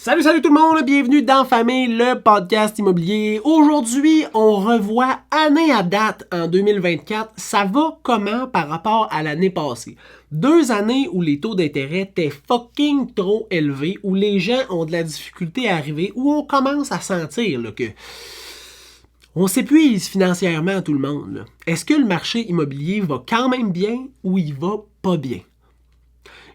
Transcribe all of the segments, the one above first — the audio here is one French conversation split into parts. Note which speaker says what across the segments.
Speaker 1: Salut tout le monde, bienvenue dans Famille, le podcast immobilier. Aujourd'hui, on revoit année à date en 2024. Ça va comment par rapport à l'année passée? 2 années où les taux d'intérêt étaient fucking trop élevés, où les gens ont de la difficulté à arriver, où on commence à sentir là, que on s'épuise financièrement tout le monde. Là. Est-ce que le marché immobilier va quand même bien ou il va pas bien?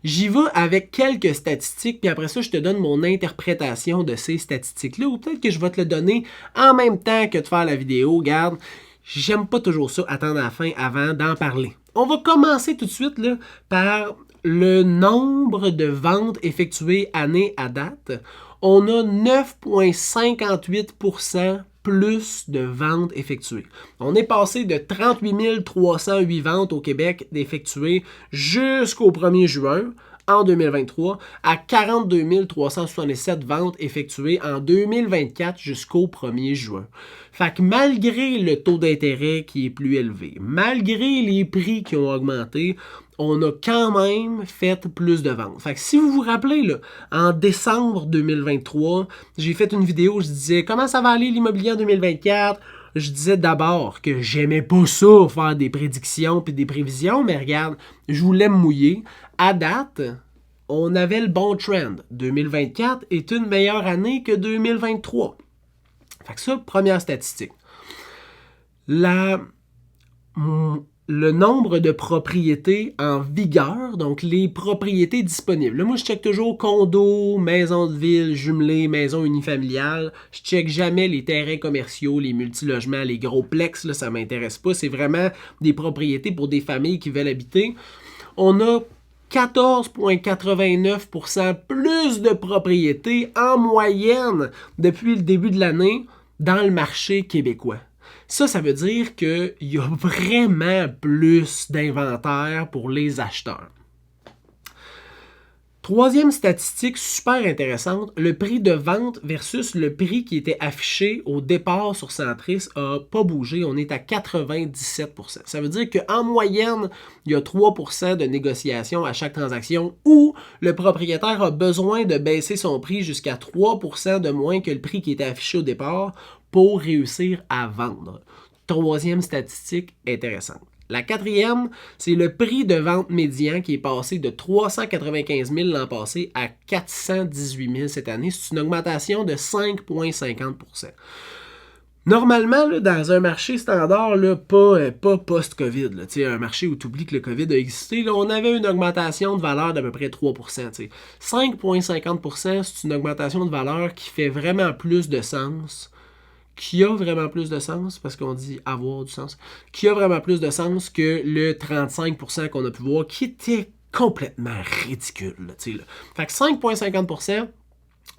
Speaker 1: J'y vais avec quelques statistiques, puis après ça, je te donne mon interprétation de ces statistiques-là, ou peut-être que je vais te le donner en même temps que de faire la vidéo. Regarde, j'aime pas toujours ça, attendre la fin avant d'en parler. On va commencer tout de suite là, par le nombre de ventes effectuées année à date. On a 9,58% plus de ventes effectuées. On est passé de 38 308 ventes au Québec d'effectuées jusqu'au 1er juin en 2023 à 42 367 ventes effectuées en 2024 jusqu'au 1er juin. Fait que malgré le taux d'intérêt qui est plus élevé, malgré les prix qui ont augmenté, on a quand même fait plus de ventes. Fait que si vous vous rappelez, là, en décembre 2023, j'ai fait une vidéo où je disais comment ça va aller l'immobilier en 2024. Je disais d'abord que j'aimais pas ça, faire des prédictions puis des prévisions, mais regarde, je voulais me mouiller. À date, on avait le bon trend. 2024 est une meilleure année que 2023. Fait que ça, première statistique. Le nombre de propriétés en vigueur, donc les propriétés disponibles. Là, moi, je check toujours condo, maison de ville, jumelé, maison unifamiliale. Je check jamais les terrains commerciaux, les multilogements, les gros plex, là, ça m'intéresse pas. C'est vraiment des propriétés pour des familles qui veulent habiter. On a 14,89% plus de propriétés en moyenne depuis le début de l'année dans le marché québécois. Ça veut dire qu'il y a vraiment plus d'inventaire pour les acheteurs. Troisième statistique super intéressante, le prix de vente versus le prix qui était affiché au départ sur Centris n'a pas bougé, on est à 97%. Ça veut dire qu'en moyenne, il y a 3% de négociation à chaque transaction où le propriétaire a besoin de baisser son prix jusqu'à 3% de moins que le prix qui était affiché au départ pour réussir à vendre. Troisième statistique intéressante. La quatrième, c'est le prix de vente médian qui est passé de 395 000 l'an passé à 418 000 cette année. C'est une augmentation de 5,50%. Normalement, là, dans un marché standard, là, pas post-COVID, là, un marché où tu oublies que le COVID a existé, là, on avait une augmentation de valeur d'à peu près 3%. 5,50%, c'est une augmentation de valeur qui fait vraiment plus de sens, qui a vraiment plus de sens, parce qu'on dit avoir du sens, qui a vraiment plus de sens que le 35% qu'on a pu voir, qui était complètement ridicule. Là. Fait que 5,50%,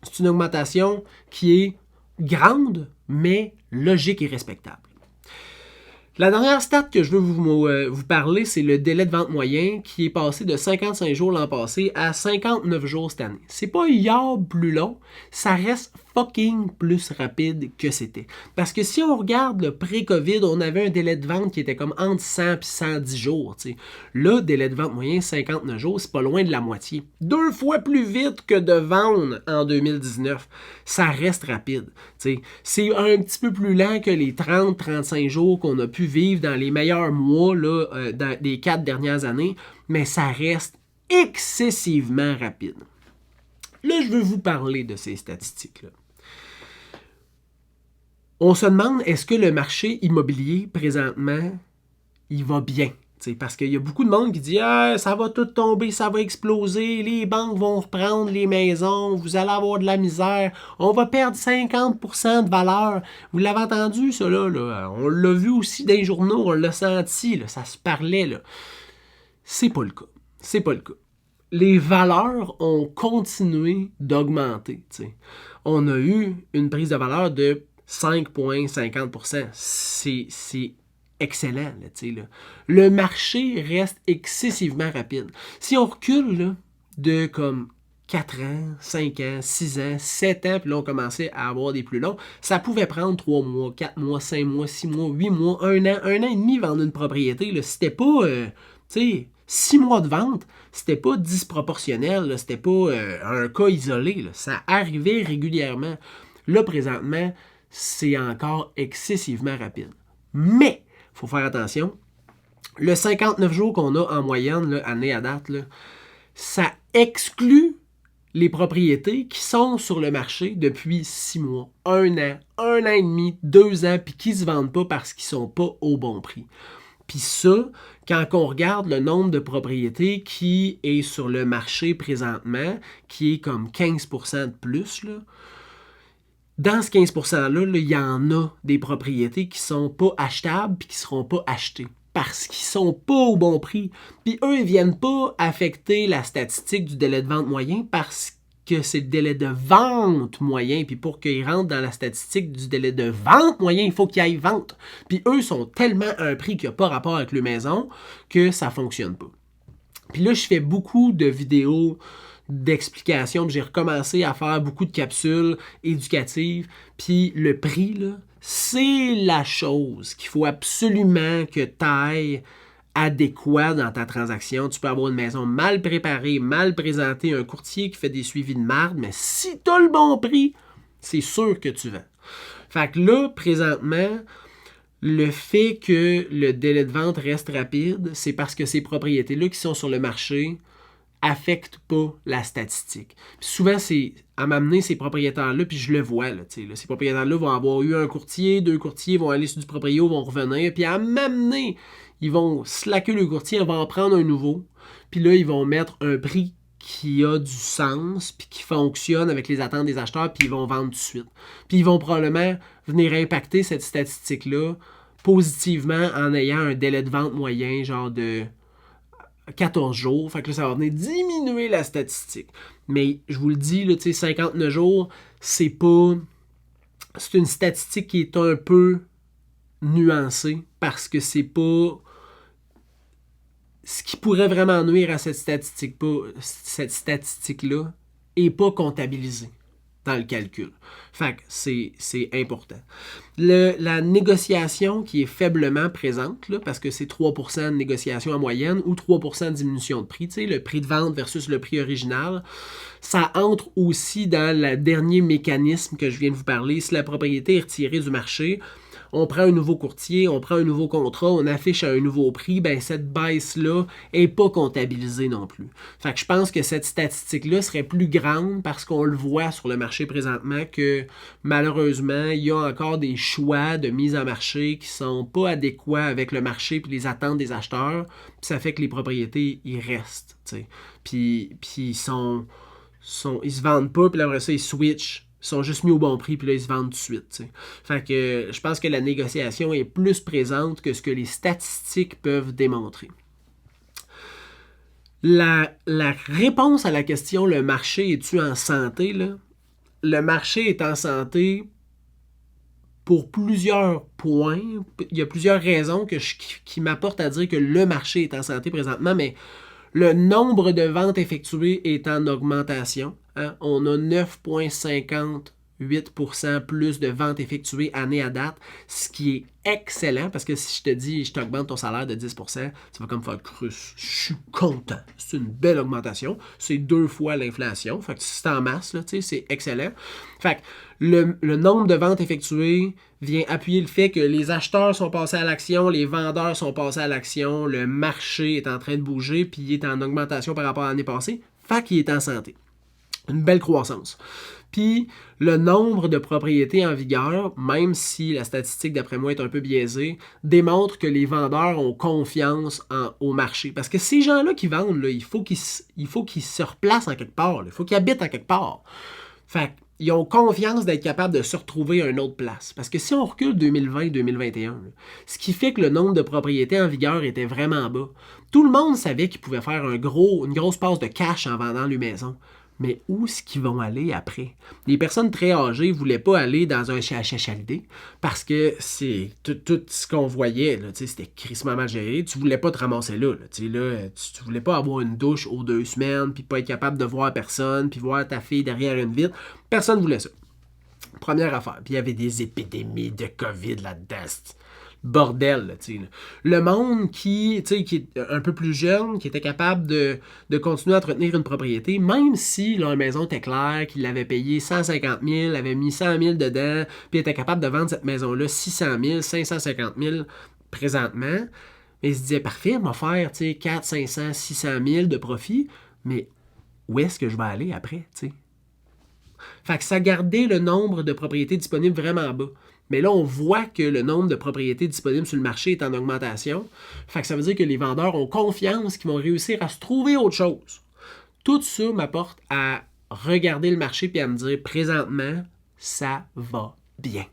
Speaker 1: c'est une augmentation qui est grande, mais logique et respectable. La dernière stat que je veux vous parler, c'est le délai de vente moyen qui est passé de 55 jours l'an passé à 59 jours cette année. C'est pas plus long, ça reste fucking plus rapide que c'était. Parce que si on regarde le pré-COVID, on avait un délai de vente qui était comme entre 100 et 110 jours. T'sais. Là, délai de vente moyen, 59 jours, c'est pas loin de la moitié. 2 fois plus vite que de vendre en 2019. Ça reste rapide. T'sais. C'est un petit peu plus lent que les 30-35 jours qu'on a pu vivre dans les meilleurs mois là, des 4 dernières années, mais ça reste excessivement rapide. Là, je veux vous parler de ces statistiques-là. On se demande, est-ce que le marché immobilier, présentement, il va bien? T'sais, parce qu'il y a beaucoup de monde qui dit ah, ça va tout tomber, ça va exploser, les banques vont reprendre les maisons, vous allez avoir de la misère, on va perdre 50% de valeur. Vous l'avez entendu, ça là? On l'a vu aussi dans les journaux, on l'a senti, là, ça se parlait. Là. C'est pas le cas. C'est pas le cas. Les valeurs ont continué d'augmenter. T'sais. On a eu une prise de valeur de 5,50%. C'est excellent. Là. Le marché reste excessivement rapide. Si on recule là, de comme 4 ans, 5 ans, 6 ans, 7 ans, puis là on commençait à avoir des plus longs, ça pouvait prendre 3 mois, 4 mois, 5 mois, 6 mois, 8 mois, 1 an et demi vendre une propriété. Là. C'était pas, 6 mois de vente, c'était pas disproportionnel, là, c'était pas un cas isolé, là, ça arrivait régulièrement. Là, présentement, c'est encore excessivement rapide. Mais, il faut faire attention, le 59 jours qu'on a en moyenne, là, année à date, là, ça exclut les propriétés qui sont sur le marché depuis 6 mois, 1 an et demi, 2 ans, puis qui ne se vendent pas parce qu'ils ne sont pas au bon prix. Puis ça, quand on regarde le nombre de propriétés qui est sur le marché présentement, qui est comme 15% de plus, là, dans ce 15%-là, il y en a des propriétés qui ne sont pas achetables et qui ne seront pas achetées parce qu'ils ne sont pas au bon prix. Puis eux, ils ne viennent pas affecter la statistique du délai de vente moyen parce que c'est le délai de vente moyen. Puis pour qu'ils rentrent dans la statistique du délai de vente moyen, il faut qu'ils aillent vente. Puis eux sont tellement à un prix qui n'a pas rapport avec le maison que ça ne fonctionne pas. Puis là, je fais beaucoup de vidéos d'explications. J'ai recommencé à faire beaucoup de capsules éducatives. Puis le prix, là, c'est la chose qu'il faut absolument que tu ailles adéquat dans ta transaction. Tu peux avoir une maison mal préparée, mal présentée, un courtier qui fait des suivis de marde, mais si tu as le bon prix, c'est sûr que tu vends. Fait que là, présentement, le fait que le délai de vente reste rapide, c'est parce que ces propriétés-là qui sont sur le marché affectent pas la statistique. Puis souvent, c'est à m'amener ces propriétaires-là, puis je le vois, là, ces propriétaires-là vont avoir eu un courtier, 2 courtiers, vont aller sur du proprio, vont revenir, puis à m'amener, ils vont slacker le courtier, ils vont en prendre un nouveau, puis là, ils vont mettre un prix qui a du sens, puis qui fonctionne avec les attentes des acheteurs, puis ils vont vendre tout de suite. Puis ils vont probablement venir impacter cette statistique-là positivement en ayant un délai de vente moyen, genre de 14 jours. Fait que là, ça va venir diminuer la statistique. Mais je vous le dis, là, 59 jours, c'est pas... C'est une statistique qui est un peu nuancée parce que c'est pas... Ce qui pourrait vraiment nuire à cette statistique-là est pas comptabilisé dans le calcul. Fait que c'est important. La négociation qui est faiblement présente, là, parce que c'est 3% de négociation en moyenne ou 3% de diminution de prix, le prix de vente versus le prix original, ça entre aussi dans le dernier mécanisme que je viens de vous parler. Si la propriété est retirée du marché, on prend un nouveau courtier, on prend un nouveau contrat, on affiche à un nouveau prix, ben cette baisse-là n'est pas comptabilisée non plus. Fait que je pense que cette statistique-là serait plus grande parce qu'on le voit sur le marché présentement que malheureusement, il y a encore des choix de mise en marché qui sont pas adéquats avec le marché et les attentes des acheteurs. Puis ça fait que les propriétés, ils restent. T'sais. Puis ils se vendent pas, puis après ça, ils switchent. Ils sont juste mis au bon prix, puis là, ils se vendent tout de suite. T'sais. Fait que je pense que la négociation est plus présente que ce que les statistiques peuvent démontrer. La réponse à la question « le marché est-tu en santé ?» là, le marché est en santé pour plusieurs points. Il y a plusieurs raisons qui m'apportent à dire que le marché est en santé présentement, mais le nombre de ventes effectuées est en augmentation. Hein? On a 9,58% plus de ventes effectuées année à date, ce qui est excellent parce que si je te dis je t'augmente ton salaire de 10%, ça va comme faire crus. Je suis content. C'est une belle augmentation. C'est 2 fois l'inflation. Fait que c'est en masse, là, c'est excellent. Fait que le nombre de ventes effectuées vient appuyer le fait que les acheteurs sont passés à l'action, les vendeurs sont passés à l'action, le marché est en train de bouger, puis il est en augmentation par rapport à l'année passée. Fait qu'il est en santé. Une belle croissance. Puis le nombre de propriétés en vigueur, même si la statistique d'après moi est un peu biaisée, démontre que les vendeurs ont confiance au marché. Parce que ces gens-là qui vendent, là, il faut qu'ils se replacent en quelque part. Là. Il faut qu'ils habitent en quelque part. Fait qu'ils ont confiance d'être capables de se retrouver à une autre place. Parce que si on recule 2020-2021, ce qui fait que le nombre de propriétés en vigueur était vraiment bas, tout le monde savait qu'ils pouvaient faire une grosse passe de cash en vendant leur maison. Mais où est-ce qu'ils vont aller après? Les personnes très âgées ne voulaient pas aller dans un CHSLD parce que tout ce qu'on voyait, là, c'était crissement mal géré. Tu ne voulais pas te ramasser là. Tu ne voulais pas avoir une douche aux 2 semaines, puis pas être capable de voir personne, puis voir ta fille derrière une vitre. Personne ne voulait ça. Première affaire. Puis il y avait des épidémies de COVID là-dedans. bordel. Là, là. Le monde qui est un peu plus jeune, qui était capable de continuer à entretenir une propriété, même si leur maison était claire, qu'il l'avait payé 150 000, avait mis 100 000 dedans, puis était capable de vendre cette maison-là 600 000, 550 000 présentement, mais il se disait, parfait, on va faire 4, 500, 600 000 de profit, mais où est-ce que je vais aller après, t'sais? Fait que ça gardait le nombre de propriétés disponibles vraiment bas. Mais là, on voit que le nombre de propriétés disponibles sur le marché est en augmentation. Fait que ça veut dire que les vendeurs ont confiance qu'ils vont réussir à se trouver autre chose. Tout ça m'apporte à regarder le marché et à me dire, présentement, ça va bien.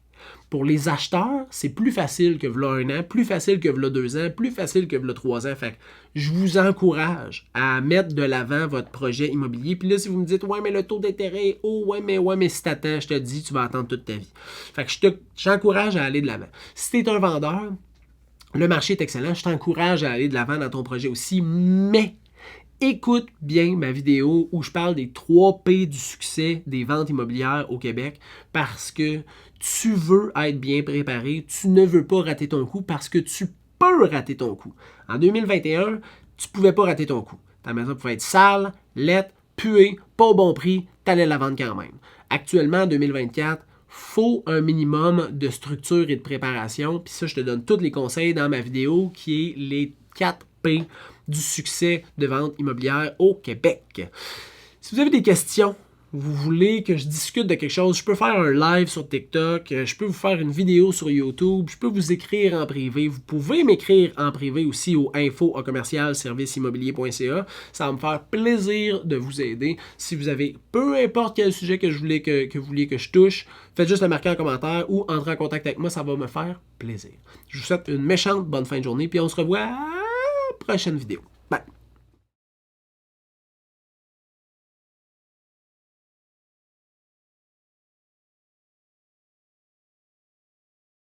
Speaker 1: Pour les acheteurs, c'est plus facile que v'là 1 an, plus facile que v'là 2 ans, plus facile que v'là 3 ans. Fait que je vous encourage à mettre de l'avant votre projet immobilier. Puis là, si vous me dites, ouais, mais le taux d'intérêt est haut, ouais, mais si t'attends, je te dis, tu vas attendre toute ta vie. Fait que je t'encourage à aller de l'avant. Si t'es un vendeur, le marché est excellent, je t'encourage à aller de l'avant dans ton projet aussi, mais écoute bien ma vidéo où je parle des 3 P du succès des ventes immobilières au Québec parce que tu veux être bien préparé, tu ne veux pas rater ton coup parce que tu peux rater ton coup. En 2021, tu ne pouvais pas rater ton coup. Ta maison pouvait être sale, laite, puée, pas au bon prix, tu allais la vendre quand même. Actuellement, en 2024, faut un minimum de structure et de préparation. Puis ça, je te donne tous les conseils dans ma vidéo qui est les 4 P du succès de vente immobilière au Québec. Si vous avez des questions, vous voulez que je discute de quelque chose, je peux faire un live sur TikTok, je peux vous faire une vidéo sur YouTube, je peux vous écrire en privé. Vous pouvez m'écrire en privé aussi au info@commercialserviceimmobilier.ca. Ça va me faire plaisir de vous aider. Si vous avez peu importe quel sujet que vous vouliez que je touche, faites juste le marquer en commentaire ou entrez en contact avec moi, ça va me faire plaisir. Je vous souhaite une méchante bonne fin de journée, puis on se revoit à la prochaine vidéo.